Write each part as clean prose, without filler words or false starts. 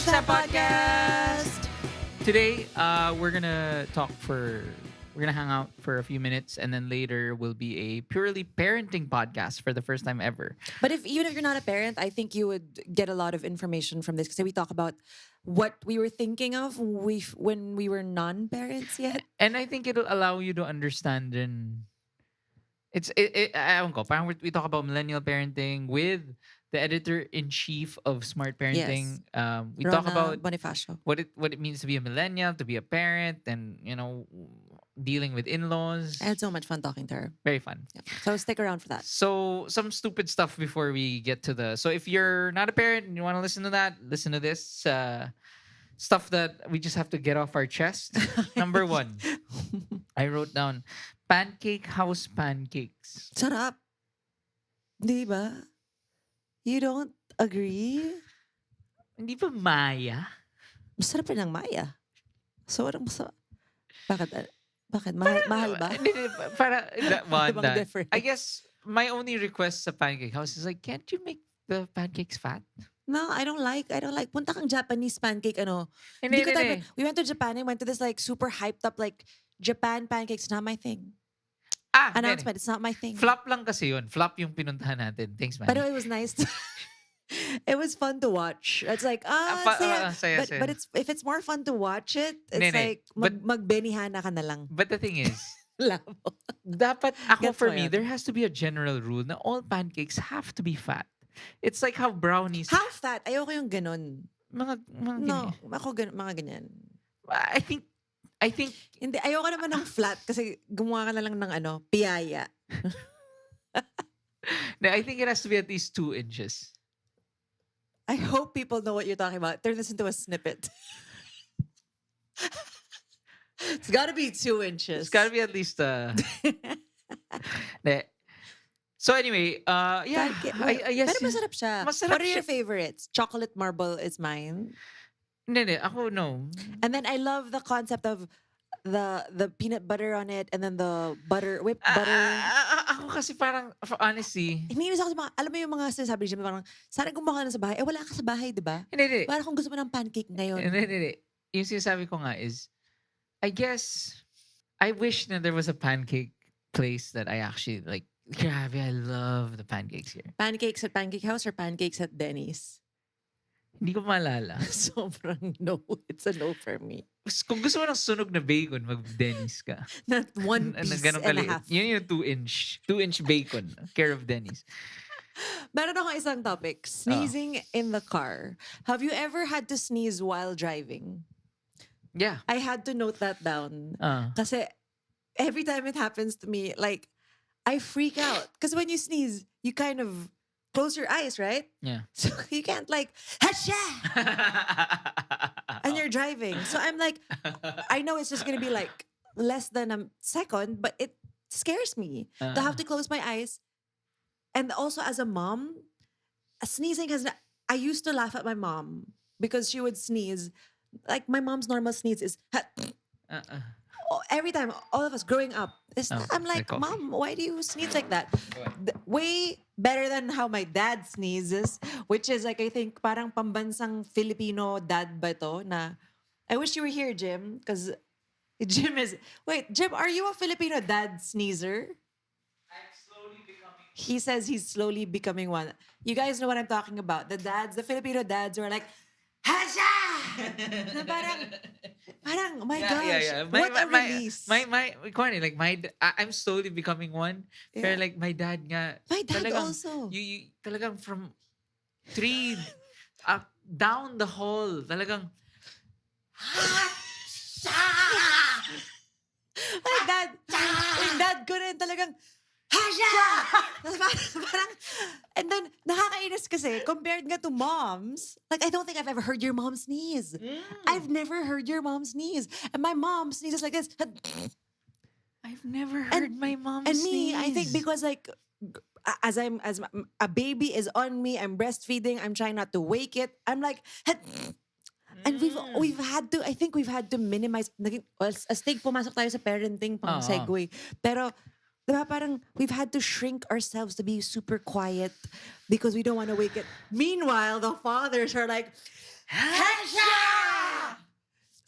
Saab Podcast! Today, we're gonna hang out for a few minutes, and then later will be a purely parenting podcast for the first time ever. But even if you're not a parent, I think you would get a lot of information from this because we talk about what we were thinking of when we were non-parents yet. And I think it'll allow you to understand and ewan ko, parang we talk about millennial parenting with the editor-in-chief of Smart Yes. Parenting. We talk Ronna about Bonifacio. what it means to be a millennial, to be a parent, and dealing with in-laws. I had so much fun talking to her. Very fun. Yeah. So stick around for that. So some stupid stuff before we get to the. So if you're not a parent and you want to listen to that, listen to this stuff that we just have to get off our chest. Number one, I wrote down pancake house pancakes. Sarap. Di ba? You don't agree? Hindi ba Maya? Masarap rin ang Maya. So, anong masarap? Bakit? Mahal ba? Hindi, para one Ibang that. difference. I guess my only request sa pancake house is like, can't you make the pancakes fat? No, I don't like. Punta kang Japanese pancake, ano. Hindi, Hindi ko hindi. type. We went to Japan and went to this like super hyped up like Japan pancakes. Not my thing. Hindi. Announcement. It's not my thing. Flop lang kasi yun. Flop yung pinuntahan natin. Thanks, man. But it was nice. It was fun to watch. It's like saya, saya. but if it's more fun to watch it, it's Hindi, like but- magbenihana ka na lang. But the thing is, Labo. dapat ako Gets for mo me, yan. there has to be a general rule na all pancakes have to be fat. It's like how brownies, How fat? Ayoko yung ganun. mga No, ganyan. ako mga ganyan. I think Hindi, ayoko naman ng flat kasi gumawa ka na lang ng piyaya. I think it has to be at least 2 inches. I hope people know what you're talking about. Turn this into a snippet. It's got to be 2 inches. It's gotta be at least Ne. So anyway, yeah, I guess. Pero masarap siya. Masarap What are your siya. favorites? Chocolate marble is mine. Hindi, ako no. And then I love the concept of the peanut butter on it and then the whipped butter. Ako kasi parang, for honesty, Iniinis ako sa mga, alam mo yung mga sinasabi niya, parang, sana gumawa ka na sa bahay. Eh, wala ka sa bahay, di ba? hindi. Parang kung gusto mo ng pancake ngayon. Hindi. Yung sinasabi ko nga is, I guess, I wish na there was a pancake place that I actually like. Grabe, I love the pancakes here. Pancakes at Pancake House or pancakes at Denny's? Hindi ko maalala. Sobrang no. It's a no for me. Kung gusto mo ng sunog na bacon, mag-Denny's ka. Not one Na piece ganun and a kaliit. half. Yun yung 2-inch bacon. Care of Denny's. Meron ako isang topic. Sneezing in the car. Have you ever had to sneeze while driving? Yeah. I had to note that down. Kasi every time it happens to me, like, I freak out. Because when you sneeze, you kind of close your eyes, right? Yeah. So you can't like, hasha! And you're driving. So I'm like, I know it's just going to be like less than a second, but it scares me to have to close my eyes. And also as a mom, sneezing I used to laugh at my mom because she would sneeze. Like my mom's normal sneeze is, every time, all of us growing up, I'm like, coffee. Mom, why do you sneeze like that? Way better than how my dad sneezes, which is like, I think, parang pambansang Filipino dad ba to na, I wish you were here, Jim, because Jim, are you a Filipino dad sneezer? I'm slowly becoming. He says he's slowly becoming one. You guys know what I'm talking about. The Filipino dads who are like, Hasha! Na parang, oh my gosh, Yeah. what a release. I'm slowly becoming one. Yeah. Pero like my dad nga. My dad talagang, also. You talagang from 3 down the hall. Talagang. My dad ko rin talagang, Hasha! Parang, and then, nakakainis kasi, compared nga to moms, like, I don't think I've ever heard your mom sneeze. I've never heard your mom sneeze. And my mom sneezes like this. I've never heard my mom And sneeze. me, I think because like, as a baby is on me, I'm breastfeeding, I'm trying not to wake it, I'm like, and we've had to minimize, astig pumasok tayo sa parenting pang segue. Pero, diba, parang we've had to shrink ourselves to be super quiet because we don't want to wake it. Meanwhile, the fathers are like, Headshot!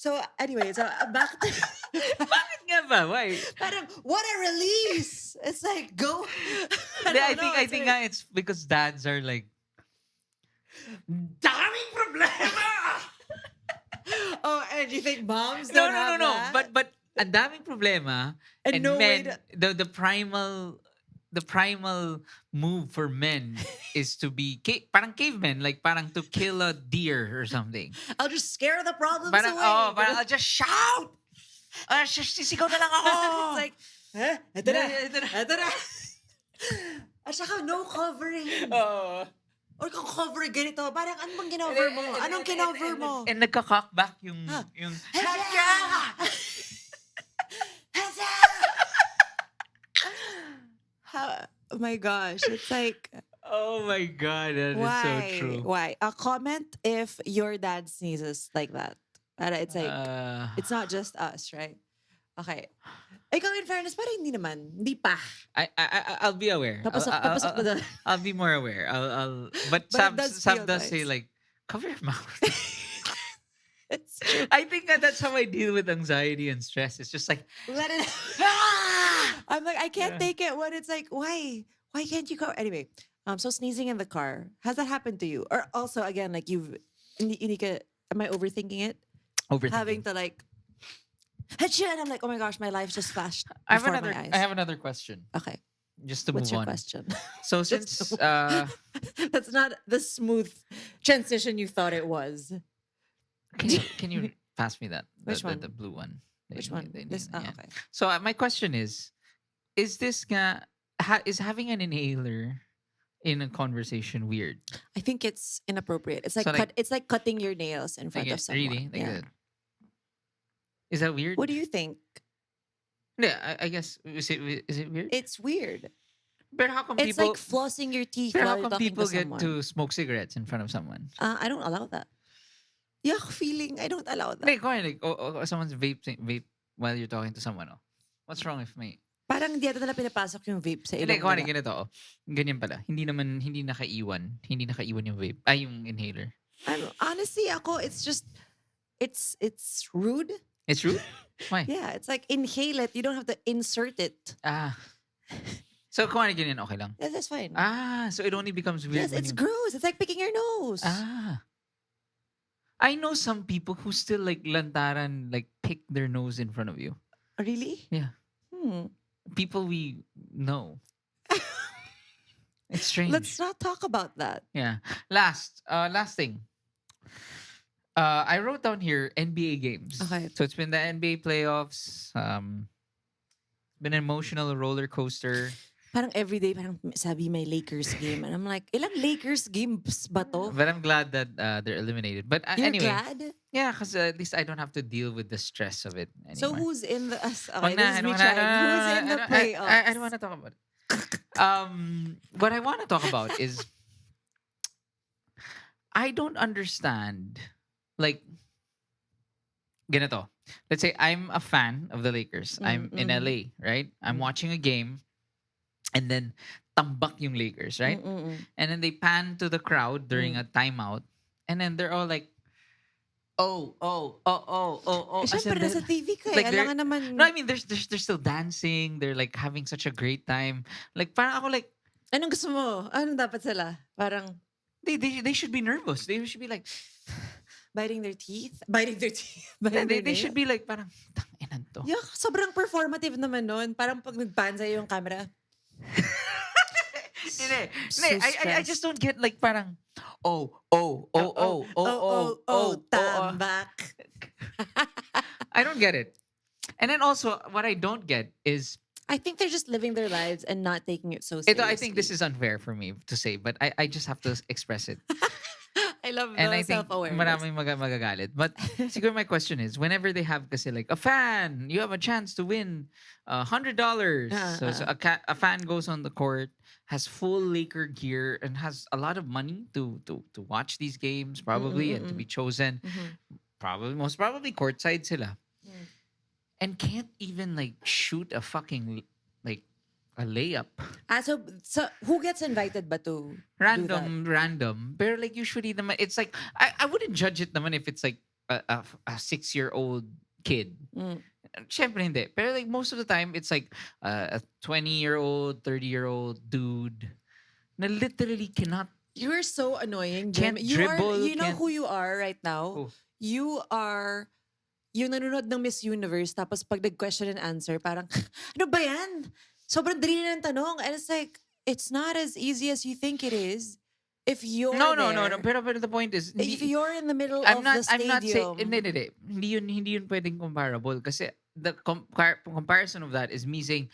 So anyway, so back to Bakit nga ba? Why? parang, what a release! It's like, go. I don't know, think it's like- nga it's because dads are like, daming problema! Oh, and you think moms No, don't no, no, have no. that? But ang daming problema. And And no way men, the primal move for men is to be parang cavemen, like parang to kill a deer or something. I'll just scare the problems Parang, away. parang I'll just shout! Sisigaw na lang ako! It's like, huh? Ito na. Ito na. Ito na. At saka no covering. Oo. Or kung cover ganito, parang ano bang kinover mo? Anong kinover mo? And nagka-cockback yung... Huh. yung Oh my gosh, it's like, Oh my God, that is so why? true. Why? A comment if your dad sneezes like that. Para it's like, it's not just us, right? Okay. Ikaw, in fairness, parang hindi naman. Hindi pa. I'll be aware. Papasok na doon. I'll be more aware. But But it Sam does Sam feel does say nice. like, cover your mouth. It's true. I think that's how I deal with anxiety and stress. It's just like, Let it. I'm like, I can't Yeah. take it when it's like, why? Why can't you go? Anyway, so sneezing in the car, has that happened to you? Or also, again, like hindi ka, am I overthinking it? overthinking. Having to like, and I'm like, oh my gosh, my life just flashed I have before my eyes. I have another question. Okay, Just to what's move your on. question? So Just since to- That's not the smooth transition you thought it was. can you pass me that Which one? the blue one? Which one? This? Oh, Yeah. okay. So my question is this is having an inhaler in a conversation weird? I think it's inappropriate. It's like, So, like- it's like cutting your nails in front Like, of someone. really? Like Yeah. that? Is that weird? What do you think? Yeah, I guess is it weird? It's weird. But how come It's people? like flossing your teeth But while how you're come talking people to get someone. to smoke cigarettes in front of someone? I don't allow that. Yuck feeling. I don't allow that. Like, like someone's vape while you're talking to someone. Oh. What's wrong with me? Parang hindi ata nila pinapasok yung vape sa Hindi, ilong kuha nila. ganito. Oh. Ganyan pala. Hindi nakaiwan yung vape. Ay, yung inhaler. Honestly, ako, it's just, it's rude. It's rude? Why? Yeah, it's like inhale it. You don't have to insert it. Ah. So, kuha ganyan, okay lang. Yeah, that's fine. So it only becomes weird yes, when it's you... gross. It's like picking your nose. I know some people who still like lantaran, like pick their nose in front of you. Really? Yeah. People we know. It's strange. Let's not talk about that. Yeah. Last thing. I wrote down here NBA games. Okay. So it's been the NBA playoffs. Been an emotional roller coaster. Parang everyday, parang sabi may Lakers game. And I'm like, ilang Lakers games ba to? But I'm glad that they're eliminated. But You're anyway. glad? Yeah, because at least I don't have to deal with the stress of it anymore. So who's in the... Okay, Wag na, this is I me don't trying. wanna- Who's in the playoffs? I don't want to talk about it. What I want to talk about is I don't understand. Like, ganito. Let's say I'm a fan of the Lakers. I'm in LA, right? I'm watching a game, and then tambak yung Lakers, right? And then they pan to the crowd during a timeout, and then they're all like, oh. Eh, As in, syempre, nasa TV ka eh. like they're- Alangan naman... No, I mean, they're still dancing. They're like having such a great time. Like, parang ako like, Anong gusto mo? Anong dapat sila? Parang they should be nervous. They should be like, biting their teeth? Biting their teeth? Biting they their should be like, parang, tanginan to. Yuck, sobrang performative naman nun. Parang pag nagpan sa'yo yung camera. Hindi. So I stressed. just don't get like parang, oh, tambak. I don't get it. And then also, what I don't get is, I think they're just living their lives and not taking it so seriously. I think this is unfair for me to say, but I just have to express it. I love And the I think self-awareness. maraming magagalit. But siguro my question is, whenever they have kasi like a fan, you have a chance to win $100. So a fan goes on the court, has full Laker gear, and has a lot of money to watch these games probably and to be chosen. Most probably courtside sila. And can't even like shoot a fucking like A layup. So who gets invited ba to do that? Random. Pero like usually naman, it's like, I wouldn't judge it naman if it's like a 6-year-old kid. Mm. Siyempre hindi. Pero like most of the time, it's like a 20-year-old, 30-year-old dude na literally You're so annoying, Jim. can't dribble, You know can't. who you are right now? Oh, You are yung nanonood ng Miss Universe tapos pag nag-question and answer, parang, ano ba yan? Sobrang dali na ng tanong. And it's like, it's not as easy as you think it is. If you're no. there, Pero the point is, if hindi, you're in the middle of the I'm not saying, stadium, hindi yun pwedeng comparable. Kasi the comparison of that is me saying,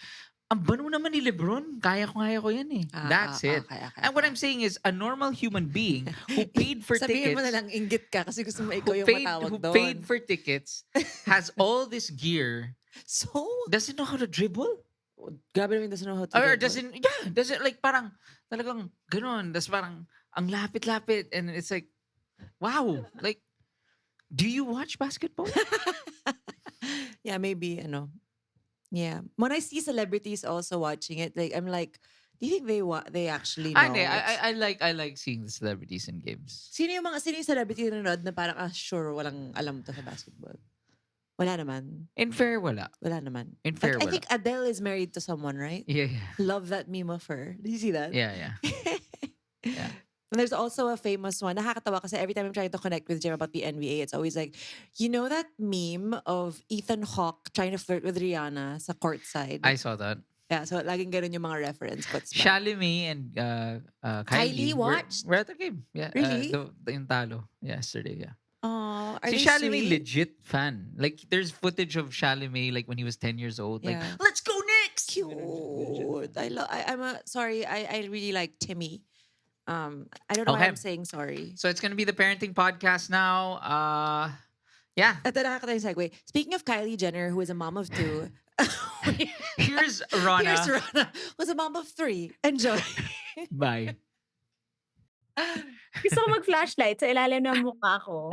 ang banu naman ni Lebron. Kaya ko yan eh. That's it. okay, okay, And what okay. I'm saying is, a normal human being who paid for Sabihin mo na tickets, lang, inggit ka kasi gusto mo ikaw who yung paid, matawag who doon. paid for tickets, has all this gear, So, doesn't know how to dribble? grabe naman doesn't know how to Or dribble. doesn't like parang talagang ganun. That's parang ang lapit-lapit. And it's like, wow. Like, do you watch basketball? Yeah, maybe, ano. Yeah. When I see celebrities also watching it, like I'm like, do you think they actually know? Hindi, I like seeing the celebrities in games. Sino yung celebrity na nanonood na parang, sure, walang alam to sa basketball? Wala naman. In fair, wala. Wala naman. In fair, I wala. think Adele is married to someone, right? Yeah. Love that meme of her. Did you see that? Yeah. Yeah. And there's also a famous one. Nakakatawa kasi every time I'm trying to connect with Jim about the NBA, it's always like, you know that meme of Ethan Hawke trying to flirt with Rihanna sa courtside? I saw that. Yeah, so laging ganun yung mga reference quotes ba? Shalimi and Kylie watched? were at the game. Yeah. Really? Yung talo yesterday, yeah. Are Si they Shalimi sweet? legit fan. Like there's footage of Shalimi like when he was 10 years old. Like, Yeah. let's go Knicks! Cute. I really like Timmy. I don't know why Okay. I'm saying sorry. So it's gonna be the parenting podcast now. Yeah. Ito nakakatawa yung segue. Speaking of Kylie Jenner, who is a mom of 2. Here's Ronna. Here's Ronna, who's a mom of 3. Enjoy. Bye. Gusto ko mag-flashlight sa ilalim ng mukha ko.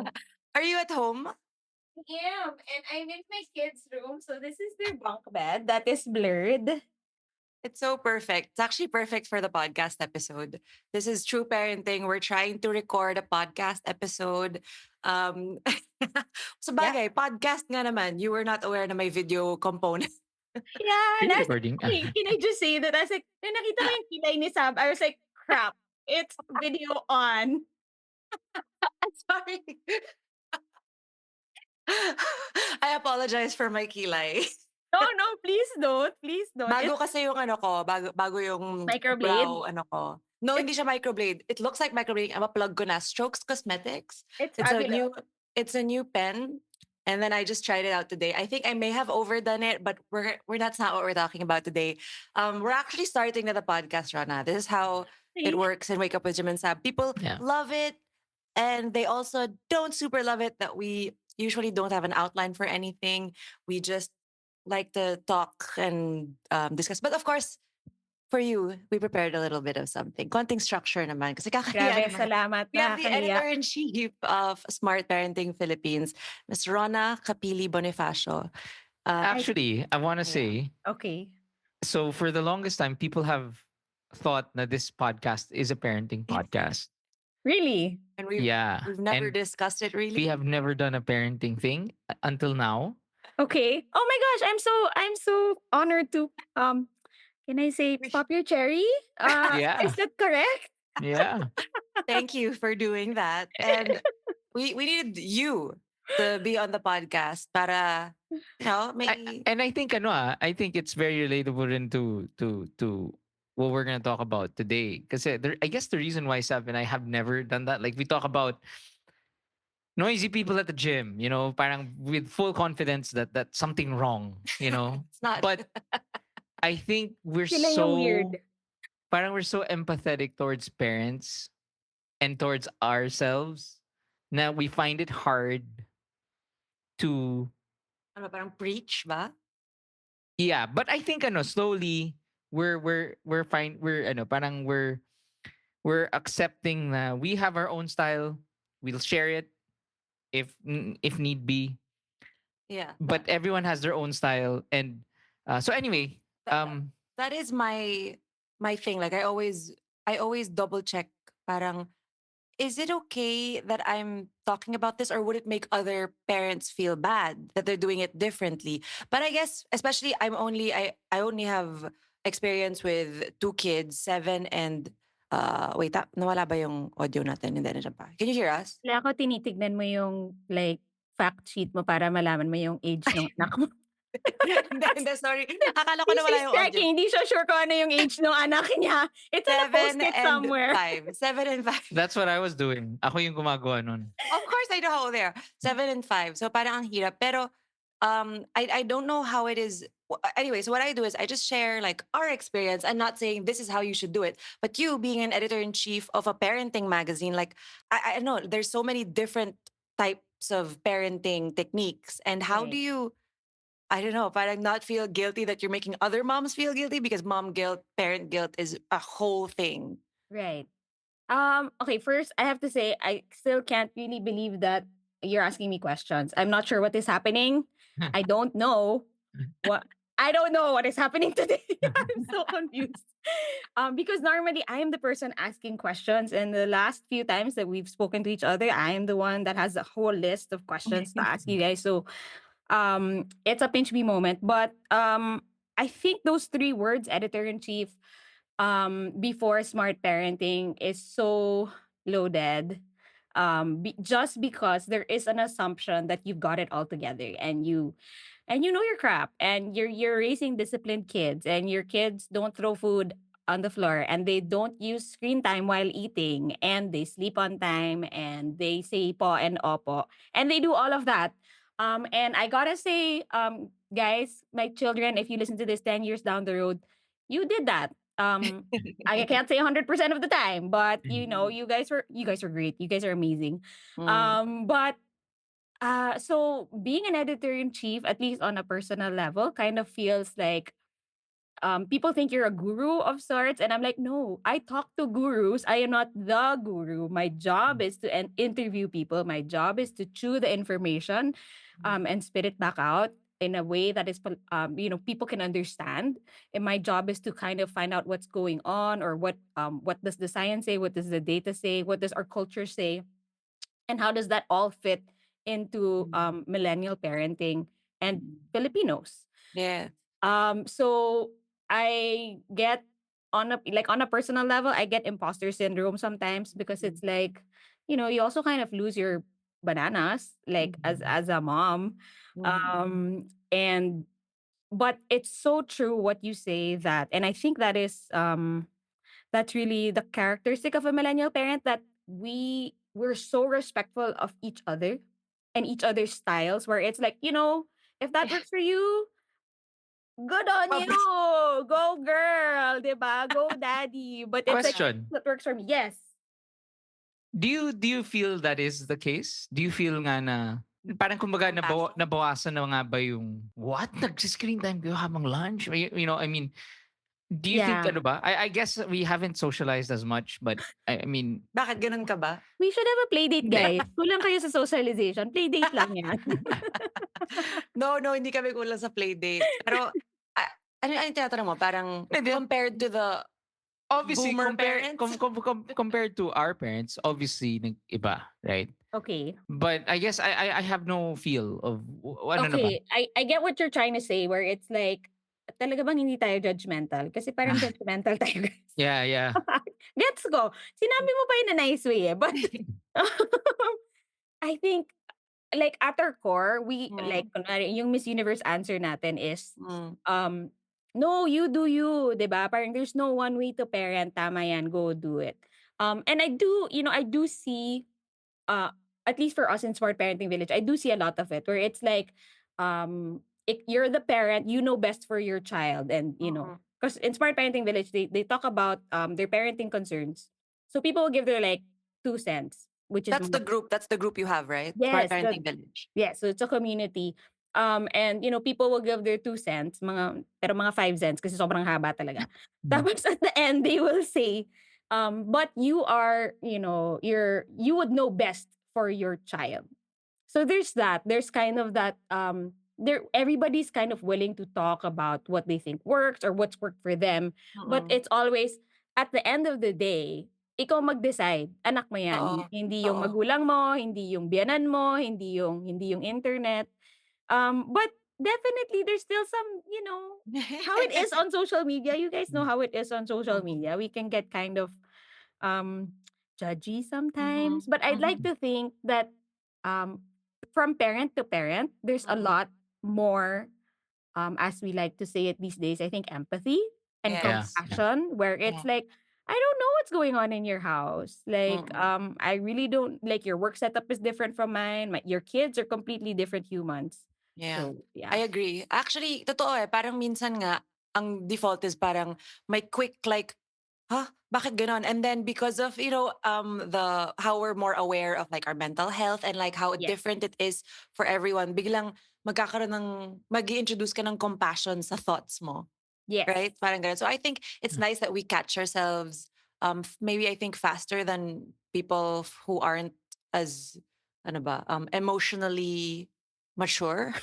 Are you at home? I am. And I'm in my kids' room. So this is their bunk bed that is blurred. It's so perfect. It's actually perfect for the podcast episode. This is True Parenting. We're trying to record a podcast episode. So bagay, podcast nga naman. You were not aware na may video component. Yeah. You're And I was recording. like, can I just say that? I was like, nung nakita ko yung kilay ni Saab, I was like, crap. It's video on. I'm sorry. I apologize for my kilay. No, please don't. Please don't. Bago It's kasi yung ano ko, bago yung Microblade? brow ano ko. No, hindi siya microblade. It looks like microblade. I'm a plug ko na. Strokes Cosmetics. it's It's fabulous. it's a new pen. And then I just tried it out today. I think I may have overdone it, but that's not what we're talking about today. We're actually starting the podcast, Rana. This is how it works in Wake Up with Jim and Sab. People Yeah. love it, and they also don't super love it that we usually don't have an outline for anything. We just like to talk and discuss. But of course, for you, we prepared a little bit of something. Konting structure naman. Kasi kakahiya Grabe, naman. salamat. We have the Nakakahiya. editor-in-chief of Smart Parenting Philippines, Ms. Ronna Capili Bonifacio. Actually, I want to Yeah. say, Okay. so for the longest time, people have thought that this podcast is a parenting podcast. Really? And we've never And discussed it really. we have never done a parenting thing until now. Okay. Oh my gosh, I'm so honored to can I say pop your cherry? Yeah. Is that correct? Yeah. Thank you for doing that. And we needed you to be on the podcast para, may... And I think I think it's very relatable to what we're gonna talk about today. Because I guess the reason why Sab and I have never done that, like we talk about noisy people at the gym, parang with full confidence that that's something wrong, It's not. But I think we're Sila yung so weird. parang we're so empathetic towards parents and towards ourselves na we find it hard to Ano, parang preach ba? yeah, but I think slowly we're fine, we're accepting na we have our own style. We'll share it if need be. Yeah. But everyone has their own style, and so anyway, That is my thing. Like I always double check. Parang, is it okay that I'm talking about this, or would it make other parents feel bad that they're doing it differently? But I guess, especially, I only have experience with two kids, 7 and wait, nawala ba yung audio natin? Hindi na siya pa. Can you hear us? Kaya ako tinitignan mo yung like fact sheet mo para malaman mo yung age ng anak mo. Hindi, sorry. Akala ko nawala She's yung audio. checking. Hindi siya sure kung ano yung age ng anak niya. It's on a Seven post-it and somewhere. five. 7 and 5. That's what I was doing. Ako yung gumagawa nun. Of course, I know how old they are. 7 and 5. So parang ang hirap. Pero I don't know how it is. Anyway, so what I do is I just share like our experience. I'm not saying this is how you should do it, but you being an editor in chief of a parenting magazine, like I know there's so many different types of parenting techniques. And how do Right. you, I don't know, parang not feel guilty that you're making other moms feel guilty, because mom guilt, parent guilt is a whole thing. Right. Okay, first I have to say I still can't really believe that you're asking me questions. I'm not sure what is happening. I don't know what is happening today. I'm so confused. Because normally I am the person asking questions, and the last few times that we've spoken to each other, I am the one that has a whole list of questions to ask you guys. So it's a pinch me moment. But I think those three words, editor in chief, before smart parenting, is so loaded. Just because there is an assumption that you've got it all together, and you know your crap, and you're raising disciplined kids, and your kids don't throw food on the floor, and they don't use screen time while eating, and they sleep on time, and they say po and opo, and they do all of that. And I gotta say, guys, my children, if you listen to this 10 years down the road, you did that. I can't say 100% of the time, but you guys were great. You guys are amazing. Mm. But so being an editor in chief, at least on a personal level, kind of feels like people think you're a guru of sorts. And I'm like, no, I talk to gurus. I am not the guru. My job is to interview people. My job is to chew the information and spit it back out in a way that is, people can understand. And my job is to kind of find out what's going on, or what does the science say? What does the data say? What does our culture say? And how does that all fit into millennial parenting and Filipinos? Yeah. So I get, on a personal level, I get imposter syndrome sometimes, because it's like, you also kind of lose your bananas, like as a mom. Mhm. And but it's so true what you say, that, and I think that's really the characteristic of a millennial parent, that we're so respectful of each other and each other's styles, where it's like, if that works for you, good on you. Pabs- Go girl, 'di ba? Go daddy. But it's like, Question. that works for me. Yes. Do you feel that is the case? Do you feel nga na parang kumbaga Compassion. nabawasan na nga ba yung what? Nag-screen time kayo habang lunch? I mean, do you think Yeah. ano ba? I guess we haven't socialized as much, but I mean, Bakit ganun ka ba? We should have a play date, hindi. guys. Kulang kayo sa socialization. Play date lang yan. No, hindi kami kulang sa play date. Pero, ano yung tinatanong mo? Parang, Hindi. compared to the Obviously, boomer parents? compared to our parents, obviously, iba, right? Okay. But I guess I have no feel of ano na ba? Okay. I get what you're trying to say, where it's like, talaga bang hindi tayo judgmental? Kasi parang judgmental tayo, guys. Yeah. Gets ko. Sinabi mo pa in a nice way, eh. But I think, like, at our core, we, like, kunwari, yung Miss Universe answer natin is, no, you do you, 'di ba? Parang there's no one way to parent, tama yan, go do it. And I do see, uh, at least for us in Smart Parenting Village, I do see a lot of it, where it's like, you're the parent, you know best for your child, and because in Smart Parenting Village, they talk about their parenting concerns. So people will give their like 2 cents, which is That's the group you have, right? Smart yes, Parenting Village. yeah, so it's a community. And people will give their 2 cents, pero mga 5 cents kasi sobrang haba talaga. Tapos at the end, they will say, but you are, you would know best for your child. So there's that. There's kind of that everybody's kind of willing to talk about what they think works or what's worked for them, but Mm-mm. it's always at the end of the day, ikaw mag-decide, anak mo yan, Oo. hindi yung Oo. magulang mo, hindi yung biyanan mo, hindi yung internet. But definitely there's still some, how it is on social media. You guys know how it is on social Mhm. media. We can get kind of um judgy sometimes, Mhm. but I'd like Mhm. to think that um from parent to parent, there's a Mm. lot more, as we like to say it these days, I think empathy and Yeah, Yes. yeah. compassion, where it's Yeah. like, I don't know what's going on in your house. Like, Mm. I really don't, like, your work setup is different from mine. Your kids are completely different humans. Yeah. So I yeah. agree. Actually, totoo eh. Parang minsan nga, ang default is parang may quick like, huh? Bakit ganon? And then because of, the how we're more aware of like our mental health and like how Yes. different it is for everyone, biglang mag-i-introduce ka ng compassion sa thoughts mo. Yes. Right? Parang ganun. So I think it's nice that we catch ourselves, maybe I think faster than people who aren't as, ano ba, emotionally mature.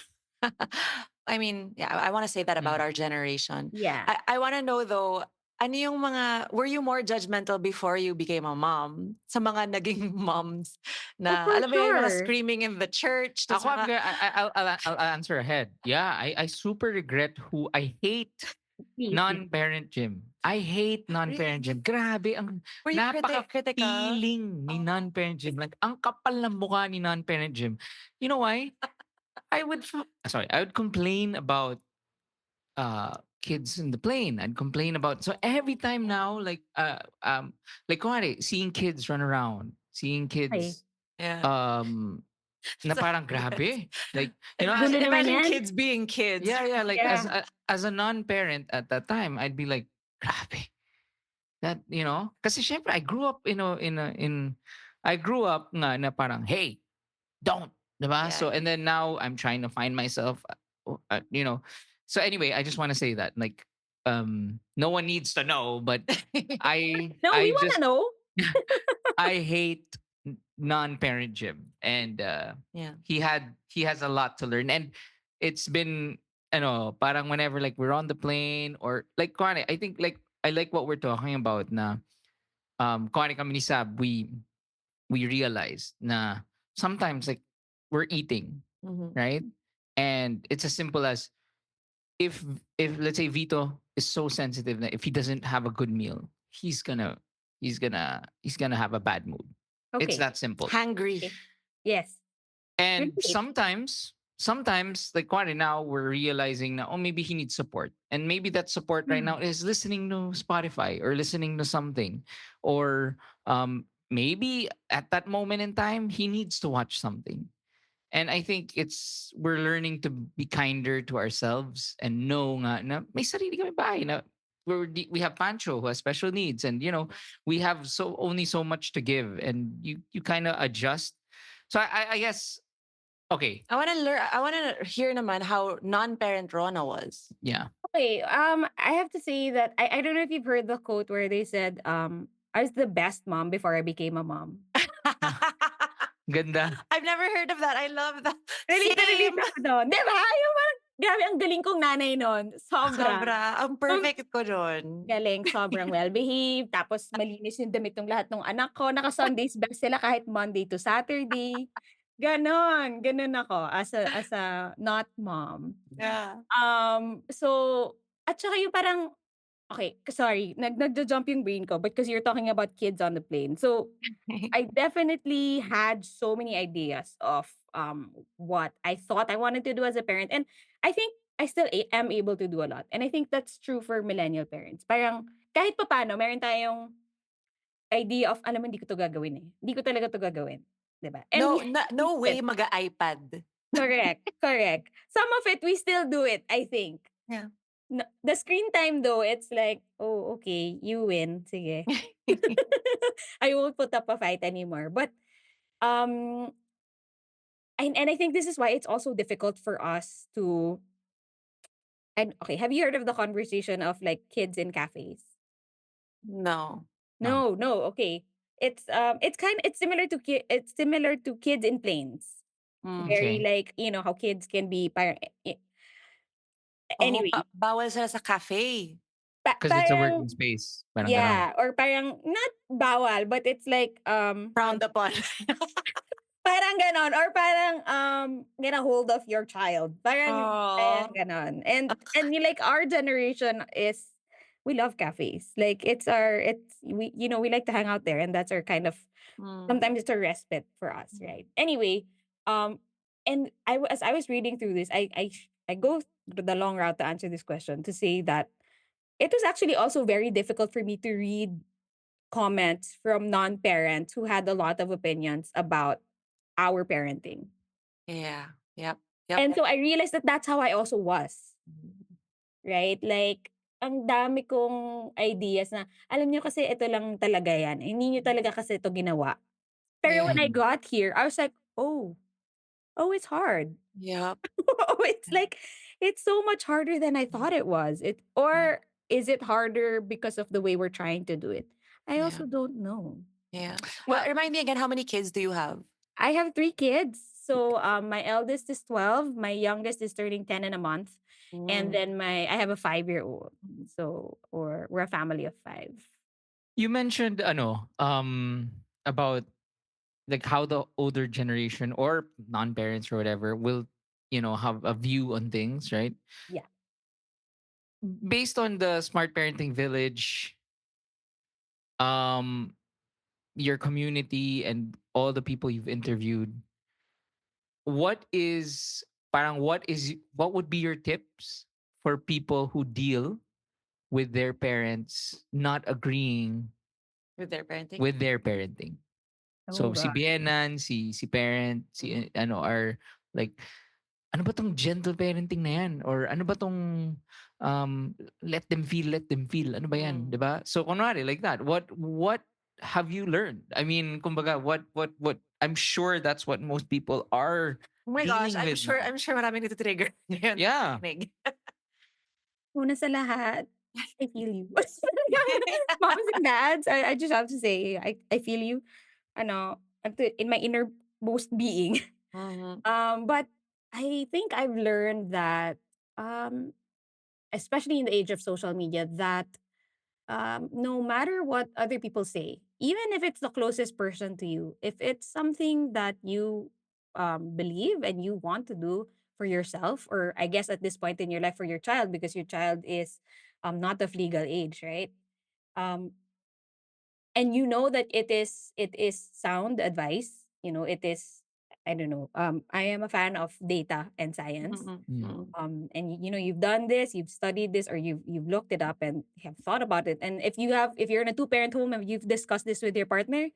I mean, yeah, I want to say that about Mm. our generation. Yeah. I want to know though, ano yung were you more judgmental before you became a mom? Sa mga naging moms Oh, na, for alam mo yun, yung mga sure. screaming in the church, tapos Ako, mga, I'll answer ahead. Yeah, I super regret who I hate Please, please. non-parent gym. I hate non-parent really? gym. Grabe, ang Were you critical? napaka-feeling ni Oh. non-parent gym. Like, ang kapal ng mukha ni non-parent gym. You know why? I would complain about kids in the plane. I'd complain about, so every time now, like kunwari, seeing kids run around, seeing Ay, kids Yeah. um na So parang yes. grabe. Like, gulo naman Imagine yan. kids being kids. yeah, like Yeah. as a non-parent at that time, I'd be like, grabe. That, kasi syempre I grew up I grew up nga na parang, hey, don't, 'di ba? Yeah. So and then now I'm trying to find myself, you know. So anyway, I just want to say that, like, no one needs to know, but No, we I want to just know. I hate non-parent Jim, and Yeah. he has a lot to learn, and it's been, parang whenever like we're on the plane or like kuwari, I think like I like what we're talking about na kuwari kami ni Sab, we realize na sometimes like we're eating, Mhm. right? And it's as simple as, if let's say Vito is so sensitive that if he doesn't have a good meal, he's gonna have a bad mood. It's Okay. that simple. Hangry. Okay. Yes. And Relate. sometimes like what now we're realizing now, oh, maybe he needs support. And maybe that support right Hmm. now is listening to Spotify or listening to something. Or maybe at that moment in time he needs to watch something. And I think we're learning to be kinder to ourselves and know nga na may sarili kami bahay na we have Pancho who has special needs, and we have only so much to give, and you kind of adjust. So I guess, okay, I want to learn. I want to hear naman how non-parent Rona was. yeah. Okay. I have to say that I don't know if you've heard the quote where they said, I was the best mom before I became a mom. Ganda. I've never heard of that. I love that. Relate na relate Same. ako doon. Di ba? Yung parang, grabe, ang galing kong nanay nun. Sobra. Sobra. Ang Um, perfect ko doon. Galing, sobrang well-behaved. Tapos malinis yung damit ng lahat ng anak ko. Naka-Sundays best sila kahit Monday to Saturday. Ganon. Ganon ako as a not mom. Yeah. So, at saka yung parang, okay, sorry, nagjo-jump yung brain ko, but because you're talking about kids on the plane. So, I definitely had so many ideas of what I thought I wanted to do as a parent. And I think I still am able to do a lot. And I think that's true for millennial parents. Parang kahit papaano, meron tayong idea of, alam mo, hindi ko to gagawin eh. Hindi ko talaga to gagawin. 'Di ba? And we No, we no do it. way iPad. Correct. Correct. Some of it, we still do it, I think. Yeah. No, the screen time though, it's like, oh, okay, you win. Sige. I won't put up a fight anymore. But um and I think this is why it's also difficult for us to, and okay, have you heard of the conversation of like kids in cafes? No. No. No, no, okay. It's similar to kids in planes. Mm. Very Okay. like, how kids can be Oh, anyway, bawal sila sa cafe. Because it's a working parang space. Parang ganon. yeah, or parang not bawal, but it's like Frowned upon. parang ganon, or parang get a hold of your child. Parang Oh. ganon. And you like our generation is we love cafes. Like it's we like to hang out there, and that's our kind of Mm. sometimes it's a respite for us, right? Anyway, um and as I was reading through this, I go through the long route to answer this question to say that it was actually also very difficult for me to read comments from non-parents who had a lot of opinions about our parenting. Yeah. Yep. Yep. And so I realized that that's how I also was, right? Like, ang dami kong ideas na, alam niyo kasi ito lang talaga yan. Hindi niyo talaga kasi ito ginawa. Pero when Yeah. I Mm. got here, I was like, oh, it's hard. Yep. Oh, it's like, it's so much harder than I thought it was. Yeah. Or is it harder because of the way we're trying to do it? I Yeah. also don't know. Yeah. Well, remind me again, how many kids do you have? I have 3 kids. So, my eldest is 12, my youngest is turning 10 in a month, and Mm. then I have a 5-year-old. So, or we're a family of 5. You mentioned about like how the older generation or non-parents or whatever will have a view on things, right? Yeah. Based on the smart parenting village, um your community and all the people you've interviewed, what is what would be your tips for people who deal with their parents not agreeing With their parenting? with their parenting? Oh So si gosh. Bienan, si parent, Mhm. si are like, ano ba tong gentle parenting na yan? Or ano ba tong let them feel. Ano ba yan? Mm. 'Di ba? So kunwari like that. What have you learned? I mean, kumbaga, what I'm sure that's what most people are Oh my gosh, dealing with now. I'm sure maraming nito-trigger ngayon na Yeah. nakikinig. Una sa lahat, I feel you. Moms and dads, I just have to say, I feel you. Ano, in my innermost being. Mhm. But I think I've learned that, um, especially in the age of social media, that no matter what other people say, even if it's the closest person to you, if it's something that you believe and you want to do for yourself, or I guess at this point in your life for your child, because your child is not of legal age, right? Um, and you know that it is sound advice. It is, I don't know. I am a fan of data and science, Mm, Mm. mm. and you've done this, you've studied this, or you've looked it up and have thought about it. And if you're in a two-parent home and you've discussed this with your partner,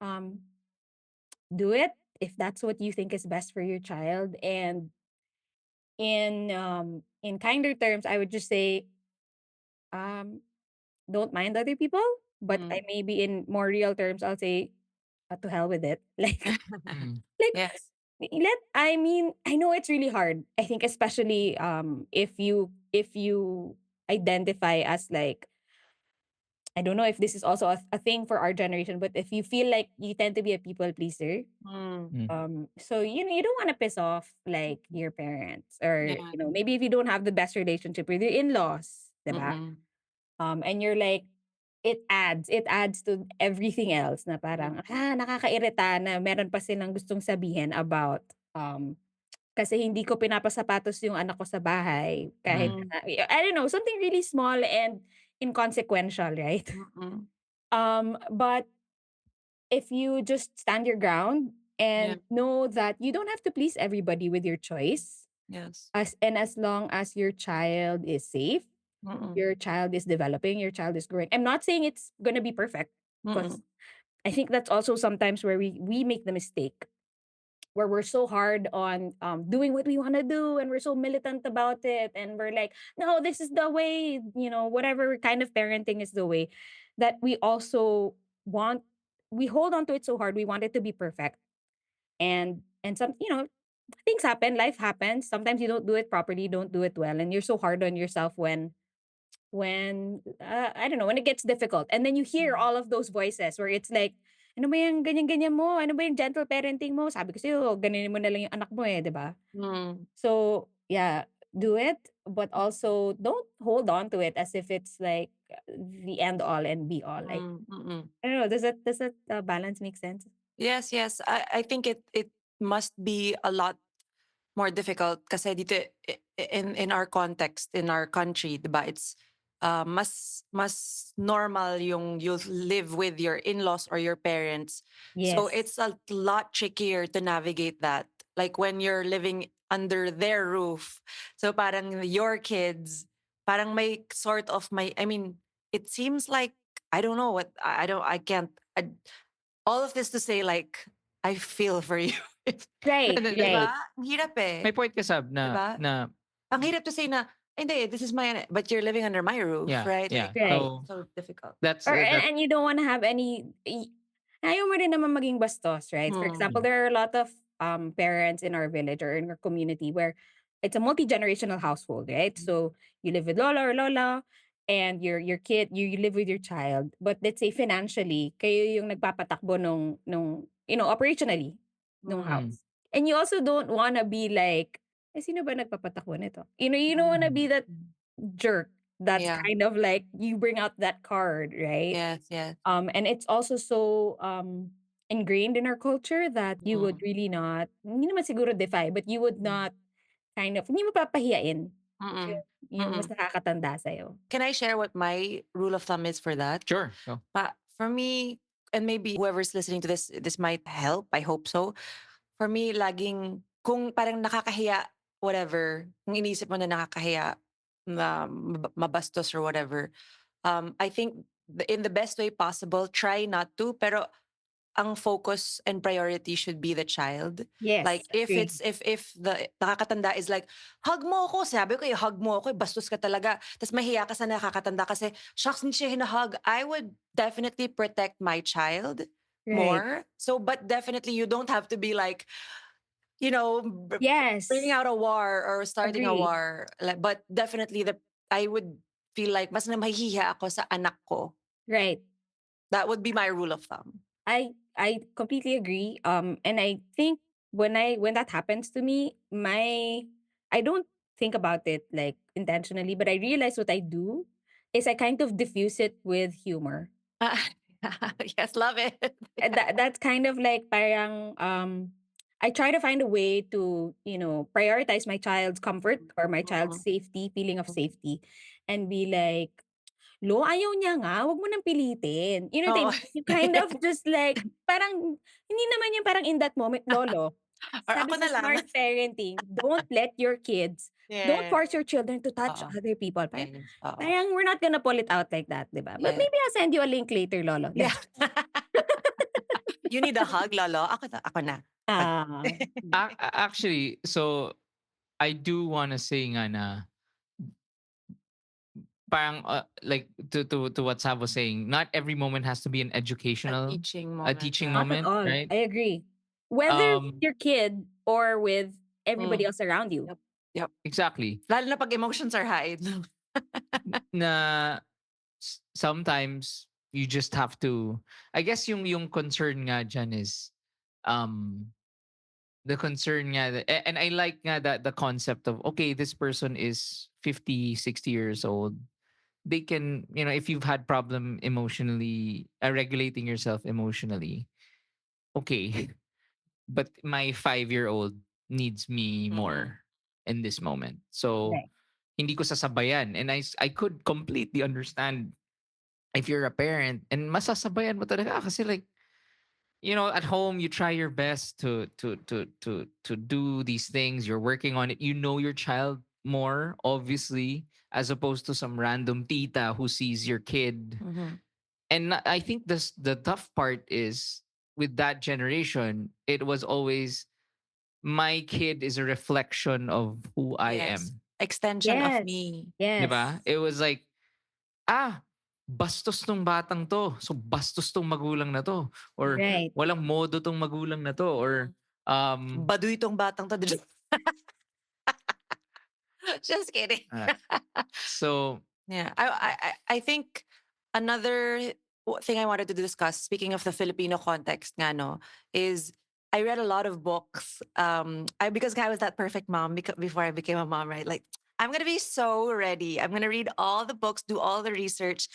um do it if that's what you think is best for your child. And in kinder terms, I would just say, um don't mind other people. But I Mm. maybe in more real terms, I'll say, to hell with it. Mm. Like Yes. I mean, I know it's really hard. I think especially if you identify as like, I don't know if this is also a thing for our generation, but if you feel like you tend to be a people pleaser, Mm. Mm. so you don't want to piss off like your parents, or Yeah. maybe if you don't have the best relationship with your in-laws, diba? Mm. And you're like, it adds to everything else na Mm. parang, nakakairita na meron pa silang gustong sabihin about, kasi hindi ko pinapasapatos yung anak ko sa bahay kahit Mm. Mm. na, I don't know, something really small and inconsequential, right? Mm. But if you just stand your ground Yeah. and know that you don't have to please everybody with your choice, Yes. as long as your child is safe, Mm. your child is developing, your child is growing. I'm not saying it's gonna be perfect, because Mm. I think that's also sometimes where we make the mistake, where we're so hard on doing what we want to do, and we're so militant about it, and we're like, no, this is the way, whatever kind of parenting is the way, that we also want, we hold on to it so hard, we want it to be perfect. And some, things happen, life happens, sometimes you don't do it properly, don't do it well, and you're so hard on yourself when I don't know, when it gets difficult, and then you hear all of those voices where it's like, Ano ba yung ganyan-ganyan mo? Ano ba yung gentle parenting mo? Sabi ko sa'yo, ganinin mo na lang yung anak mo, eh, 'di ba? Mm, So, yeah, do it, but also don't hold on to it as if it's like the end all and be all. Like, mm. I don't know, does that balance make sense? Yes, yes. I think it must be a lot more difficult kasi dito in our context, in our country, 'di ba? It's mas normal yung you live with your in-laws or your parents. So Yes. it's a lot trickier to navigate that. Like when you're living under their roof. So parang your kids, parang may sort of I mean, it seems like I don't know what I can't all of this to say like I feel for you. Right, Di Hindi, right. ba? Ang hirap may eh. point ka, Sab, Di ba? na Ang hirap to say na, hindi, this is my, but you're living under my roof, yeah, right? yeah. Like, Right. so difficult. That's Or that. and you don't wanna have ayaw mo rin naman maging bastos, right? For Hmm. example, there are a lot of parents in our village or in our community where it's a multi-generational household, right? So you live with lola or lola and your kid, you live with your child. But let's say financially, kayo yung nagpapatakbo nung operationally nung Mm, house. And you also don't wanna be like, eh, sino ba nagpapatakbo nito? You don't wanna be that jerk that's Yeah. kind of like you bring out that card, right? Yes, yes. And it's also so ingrained in our culture that you would Mm. really not, hindi naman siguro defy, but you would not kind of, hindi mo papahiyain Mm-mm. yung mas Mm-mm. nakakatanda sa'yo. Can I share what my rule of thumb is for that? sure. Go. For me, and maybe whoever's listening to this might help. I hope so. For me, laging, kung parang nakakahiya, whatever, kung inisip mo na nakakahiya, na mabastos or whatever, I think in the best way possible, try not to, pero ang focus and priority should be the child. Yes, Like if agree. it's if the nakakatanda is like, hug mo ako, sabi ko, hug mo ako, bastos ka talaga. Tapos mahiya ka sa nakakatanda kasi, shucks, hindi siya hinahug. I would definitely protect my child Right. more. So, but definitely you don't have to be like, bringing Yes, out a war or starting a agree. war. Like, but definitely I would feel like mas na mahihiya ako sa anak ko. Right. That would be my rule of thumb. I completely agree. And I think when that happens to me, I don't think about it like intentionally, but I realize what I do is I kind of diffuse it with humor. Yes, love it. And that's kind of like parang I try to find a way to, prioritize my child's comfort or my child's Mm, safety, feeling of safety, and be like, "Lo, ayaw niya nga, wag mo nang pilitin." You know what I oo. mean? You kind of just like, parang, hindi naman yung parang in that moment, "Lolo, Or sabi ako sa na lang. smart parenting, don't Yes. force your children to touch Oo. other people." Parang, Yes, oo. parang we're not gonna pull it out like that, 'di ba? But Yes. maybe I'll send you a link later, Lolo. Yeah. You need a hug, lolo? Ako na. Hug. Ah, Actually, so I do want to say nga na parang like to what Sav was saying, not every moment has to be an A educational, teaching a moment, teaching yeah. not at moment, all. right? I agree. Whether with Um, your kid or with everybody Mm. else around you. Yep, yep. exactly. Lalo na 'pag emotions are high. Na sometimes you just have to. I guess yung concern nga dyan is um the concern nga and I like nga that the concept of okay, this person is 50, 60 years old. They can, if you've had problem emotionally, regulating yourself emotionally, okay. But my 5-year old needs me Mm. more in this moment. So Right. hindi ko sasabayan. And I could completely understand if you're a parent and masasabayan mo talaga kasi like, at home you try your best to do these things. You're working on it. You know your child more, obviously, as opposed to some random tita who sees your kid. Mhm. And I think the tough part is with that generation, it was always my kid is a reflection of who I Yes. am. Extension of Yes. me. 'Di Yes. ba? It was like, bastos tong batang to. So bastos tong magulang na to. Or Mhm. Right. walang modo tong magulang na to. Or Baduy 'tong batang 'to. Just kidding. uh, so Yeah. I think another thing I wanted to discuss, speaking of the Filipino context, nga, no, is I read a lot of books. Because I was that perfect mom before I became a mom, right? Like, I'm gonna be so ready. I'm gonna read all the books, do all the research.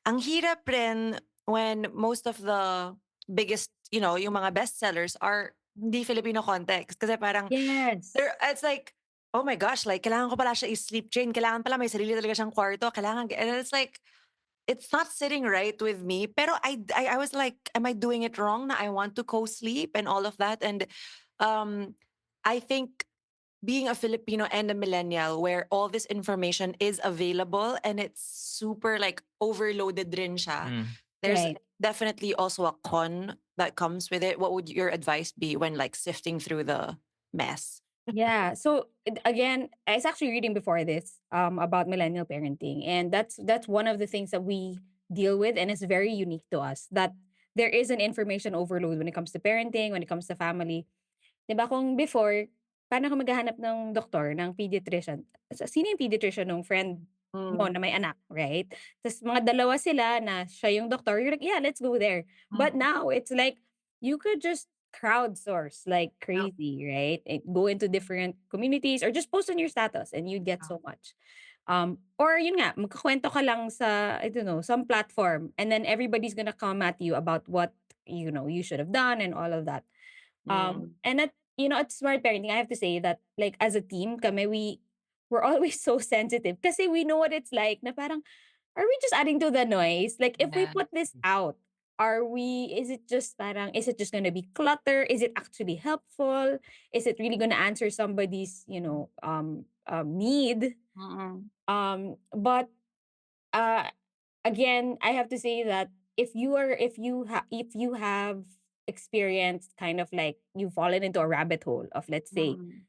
Ang hirap rin when most of the biggest, yung mga bestsellers are hindi Filipino context. Kasi parang, Yes. it's like, oh my gosh, like, kailangan ko pala siya i-sleep train. Kailangan pala may sarili talaga siyang kwarto. And it's like, it's not sitting right with me. Pero I was like, am I doing it wrong? Na I want to co-sleep and all of that. And um, I think being a Filipino and a millennial where all this information is available and it's super like overloaded rin siya, there's Right. definitely also a con that comes with it. What would your advice be when like sifting through the mess? Yeah. So again, I was actually reading before this about millennial parenting, and that's one of the things that we deal with, and it's very unique to us. That there is an information overload when it comes to parenting, when it comes to family. 'Di ba kung before, paano ka maghahanap ng doktor, ng pediatrician? Sino yung pediatrician nung friend mo Mm, na may anak, right? Tapos mga dalawa sila na siya yung doktor, you're like, yeah, let's go there. But mm, now it's like you could just crowdsource like yeah, crazy, right? And go into different communities or just post on your status and you get so much. Or yun nga, magkakwento ka lang sa, I don't know, some platform and then everybody's gonna come at you about what, you should have done and all of that. mm, And at Smart Parenting, I have to say that like as a team, we're always so sensitive kasi we know what it's like na parang, are we just adding to the noise? Like if we yeah, put this out, is it just gonna be clutter? Is it actually helpful? Is it really gonna answer somebody's, need? mm, But uh again, I have to say that if you have experienced kind of like you've fallen into a rabbit hole of mm,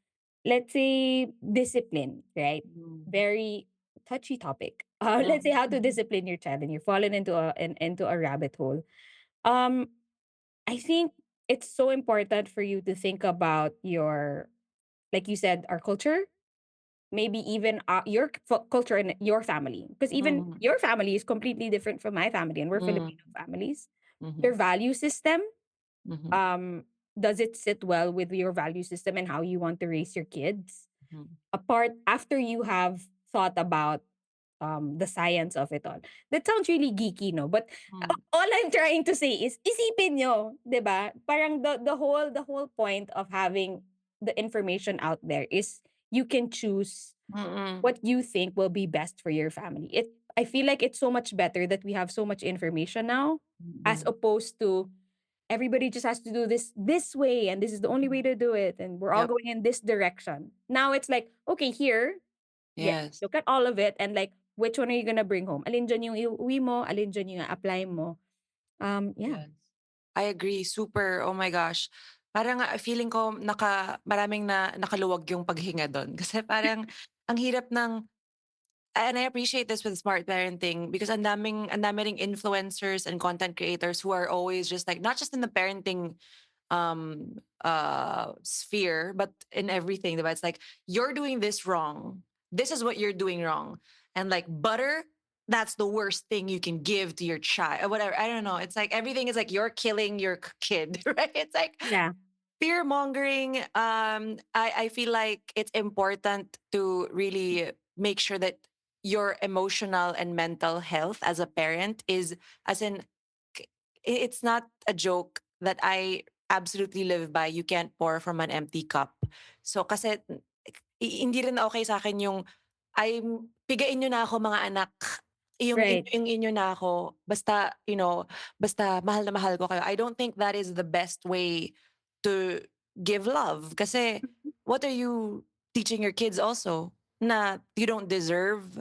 let's say discipline, right? mm, Very touchy topic. Let's say mm, how to discipline your child, and you're fallen into a rabbit hole. Um, I think it's so important for you to think about your, like you said, our culture, maybe even your culture and your family, because even mm, your family is completely different from my family, and we're mm, Filipino families. Your mhm, value system, mhm, um, does it sit well with your value system and how you want to raise your kids? mhm, Apart after you have thought about the science of it all. That sounds really geeky, no? But mm, all I'm trying to say is isipin nyo, 'di ba? Parang the whole point of having the information out there is you can choose mm, what you think will be best for your family. I feel like it's so much better that we have so much information now as mm, opposed to everybody just has to do this way and this is the only way mhm. to do it and we're all Yep. going in this direction. Now it's like, okay, here, yeah, Yes. look at all of it and like which one are you gonna bring home? Alin dyan yung iuwi mo, alin dyan yung apply mo. Yeah. Yes. I agree. Super. Oh my gosh. Parang feeling ko maraming nakaluwag yung paghinga doon. Kasi parang ang hirap ng, and I appreciate this with smart parenting because ang dami ring influencers and content creators who are always just like, not just in the parenting sphere, but in everything. Diba? It's like, you're doing this wrong. This is what you're doing wrong. And like butter, that's the worst thing you can give to your child or whatever. I don't know. It's like everything is like you're killing your kid, right? It's like Yeah. fear mongering. I feel like it's important to really make sure that your emotional and mental health as a parent is, as in, it's not a joke that I absolutely live by. You can't pour from an empty cup. So kasi hindi rin okay sa akin yung ay pigain niyo na ako mga anak. Right. Yung inyo na ako. Basta, basta mahal na mahal ko kayo. I don't think that is the best way to give love. Kasi what are you teaching your kids also? Na you don't deserve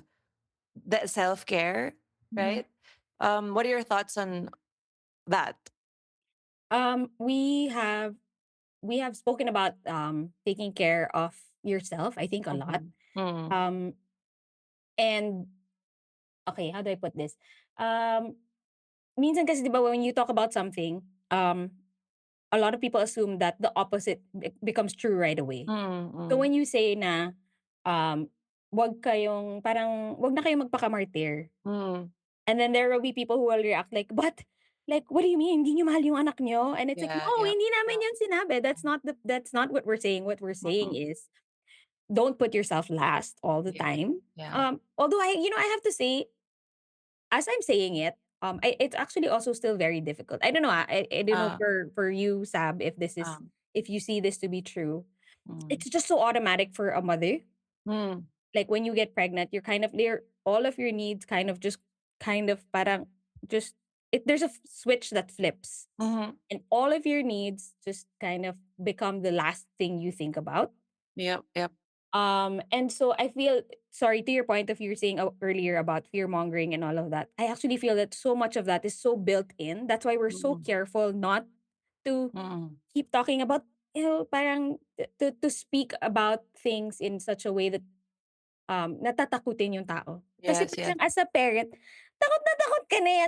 that self-care, Mhm. right? What are your thoughts on that? Um, we have we have spoken about taking care of yourself, I think a lot. Mhm. Mm. Um, and okay, how do I put this? Um, Minsan kasi 'di ba when you talk about something, a lot of people assume that the opposite becomes true right away. Mm, So mm, when you say na um wag na kayong magpakamartir. mm. And then there will be people who will react like, but like, what do you mean? Hindi niyo mahal yung anak niyo? And it's like, Yeah, no, yep. hindi namin yun sinabi. That's not what we're saying. What we're saying Mm-mm. is don't put yourself last all the Yeah. time. Yeah. Although I have to say, as I'm saying it, it's actually also still very difficult. I don't know. I don't know Uh, for you, Sab, if this is um, if you see this to be true. mm, It's just so automatic for a mother. mm, Like when you get pregnant, you're kind of there. All of your needs kind of just kind of parang just there's a switch that flips, mhm. and all of your needs just kind of become the last thing you think about. Yep, yep. And so I feel, sorry, to your point of you were saying earlier about fear mongering and all of that. I actually feel that so much of that is so built in. That's why we're so Mm, careful not to mm. keep talking about, parang to speak about things in such a way that natatakutin yung tao. Kasi Yes, yes. parang as a parent, takot na takot ka na eh. Yeah.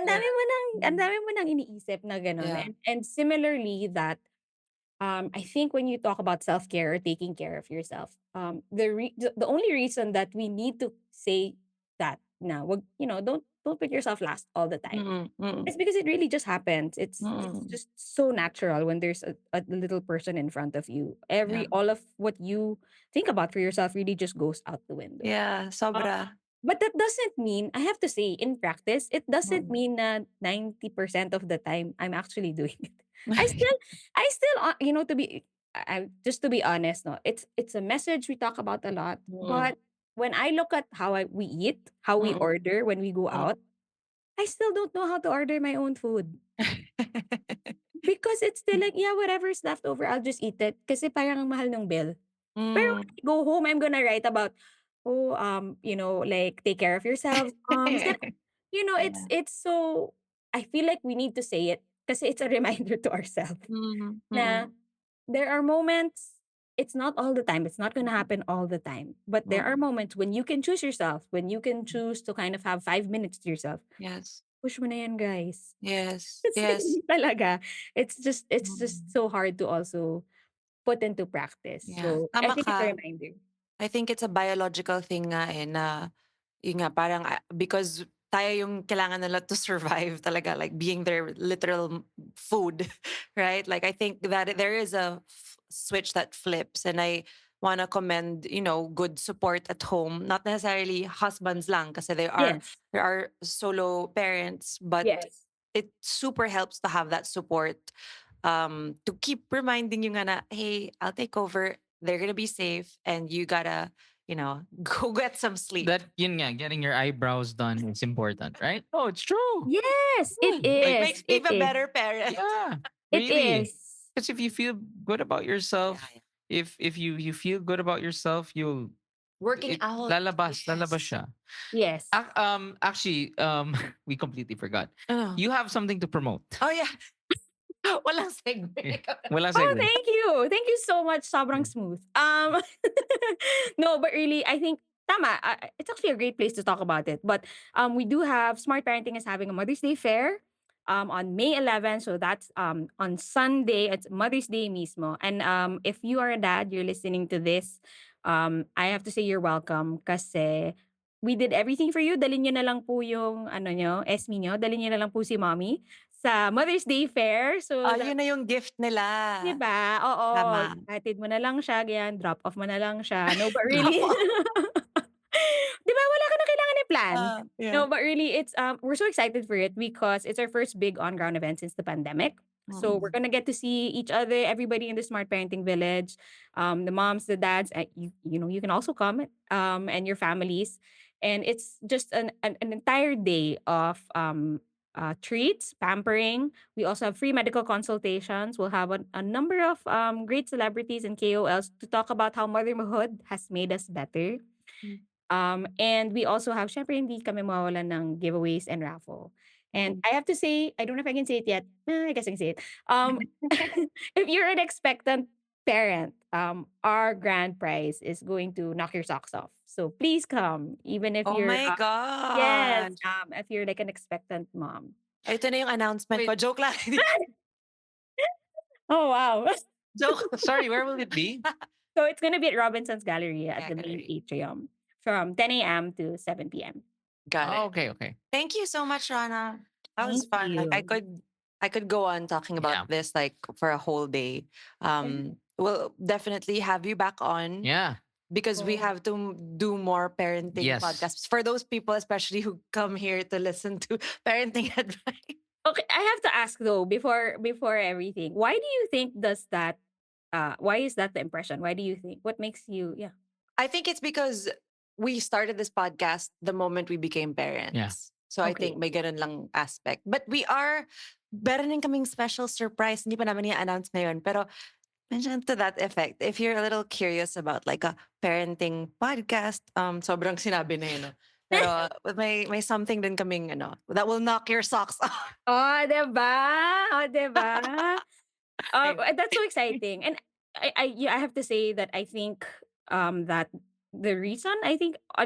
Ang Mm, dami mo nang iniisip na gano'n. yeah. And similarly that I think when you talk about self care or taking care of yourself, the only reason that we need to say that now, don't put yourself last all the time. Mm, mm, It's because it really just happens. It's mm. just so natural when there's a little person in front of you. Yeah. All of what you think about for yourself really just goes out the window. Yeah, sobra. But that doesn't mean, I have to say, in practice, it doesn't Mm. mean that 90% of the time I'm actually doing it. I still, to be, just to be honest, no, it's a message we talk about a lot. Mm, But when I look at how we eat, how we mm, order when we go mm. out, I still don't know how to order my own food. Because it's still like, yeah, whatever's left over, I'll just eat it. Kasi parang ang mahal ng bill. Pero when Mm. I go home, I'm gonna write about, oh, like take care of yourselves, moms. Yeah. It's so. I feel like we need to say it because it's a reminder to ourselves Mm, na mm, there are moments. It's not all the time. It's not gonna happen all the time. But there are mm. moments when you can choose yourself, when you can choose to kind of have 5 minutes to yourself. Yes. Push mo na yan, guys. Yes. Kasi Yes. hindi talaga. It's just Mm. so hard to also put into practice. Yeah, So I tama think it's a ka. reminder. I think it's a biological thing nga eh na yun nga parang because tayo yung kailangan nila to survive talaga like being their literal food, right? Like I think that there is a switch that flips and I want to commend, good support at home, not necessarily husbands lang kasi Yes. there are solo parents, but Yes. it super helps to have that support, to keep reminding you nga na, hey, I'll take over. They're gonna be safe, and you gotta, go get some sleep. That yun nga, getting your eyebrows done is important, right? Oh, it's true. Yes, it It is. makes me It a is. better parent. Yeah, It really. is. Because if you feel good about Yeah, yourself, yeah. if you feel good about yourself, you'll Working it out. lalabas Yes. siya. Yes. Actually, we completely forgot. Ano? You have something to promote. Oh yeah. Walang segue. Wala Oh, segue. thank you. Thank you so much. Sobrang smooth. No, but really, I think tama. It's actually a great place to talk about it. But we do have Smart Parenting is having a Mother's Day fair on May 11th. So that's on Sunday. It's Mother's Day mismo. And if you are a dad, you're listening to this, I have to say you're welcome kasi we did everything for you. Dalhin niyo na lang po yung SME niyo. Dalhin niyo na lang po si mommy sa Mother's Day fair. So Yun na yung gift nila. 'di ba? Oo, Tama. hatid mo na lang siya, ganyan, drop off mo na lang siya. No, but Drop really off. 'di ba wala ka na kailangan i-plan. No, Yeah. but really we're so excited for it because it's our first big on-ground event since the pandemic. So we're Mm-mm. gonna get to see each other, everybody in the Smart Parenting Village, the moms, the dads, you can also come, and your families. And it's just an entire day of treats, pampering. We also have free medical consultations. We'll have a number of great celebrities and KOLs to talk about how motherhood has made us better. Mm. And we also have, syempre, hindi kami mawawalan ng giveaways and raffle. And Mm. I have to say, I don't know if I can say it yet. I guess I can say it. If you're an expectant parent, our grand prize is going to knock your socks off. So please come, even if Oh you're, my yes, gosh. if you're like an expectant mom. Ito na yung announcement ko. Wait. Joke lang. Oh, wow. Joke. Sorry, where will it be? So it's gonna be at Robinson's Galleria at Yeah, the main Galleria. atrium from 10 a.m. to 7 p.m. Got it. Okay, okay. Thank you so much, Rana. That was Thank fun. Like you. I could go on talking Yeah. about this like for a whole day. We'll definitely have you back on Yeah. because we Oh. have to do more parenting Yes. podcasts for those people, especially who come here to listen to parenting advice. Okay, I have to ask though before everything. Why do you think does that why is that the impression? Why do you think? What makes you yeah. I think it's because we started this podcast the moment we became Yeah. parents. So I Okay. think may ganun lang aspect. But we are, meron din kaming special surprise. Hindi pa namin i-announce ngayon. Pero mention to that effect. If you're a little curious about like a parenting podcast, sobrang sinabi na yun. No? Pero may something din kaming that will knock your socks off. Oh, 'di ba? Oh, 'di ba? Ayun. That's so exciting. And yeah, I have to say that I think that the reason I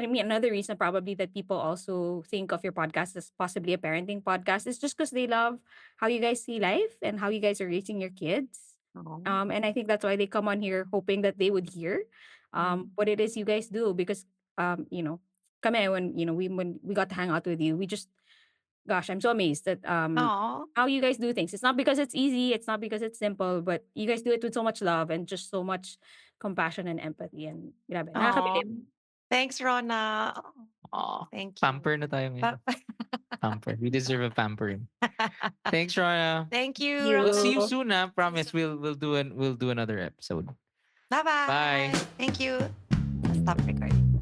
mean another reason probably that people also think of your podcast as possibly a parenting podcast is just because they love how you guys see life and how you guys are raising your kids. Oo. And I think that's why they come on here hoping that they would hear what it is you guys do because you know, kami when you know when we got to hang out with you, we just gosh, I'm so amazed that Aw. how you guys do things. It's not because it's easy, it's not because it's simple, but you guys do it with so much love and just so much compassion and empathy. And grabe, Aw. nakakabilib. Thanks, Rona. Oh, Thank you. pamper na tayo ngayon. Pamper. We deserve a pampering. Thanks, Rona. Thank you, You. We'll see you Rona. soon, promise we'll do another episode. Bye-bye. Bye. Thank you. Stop recording.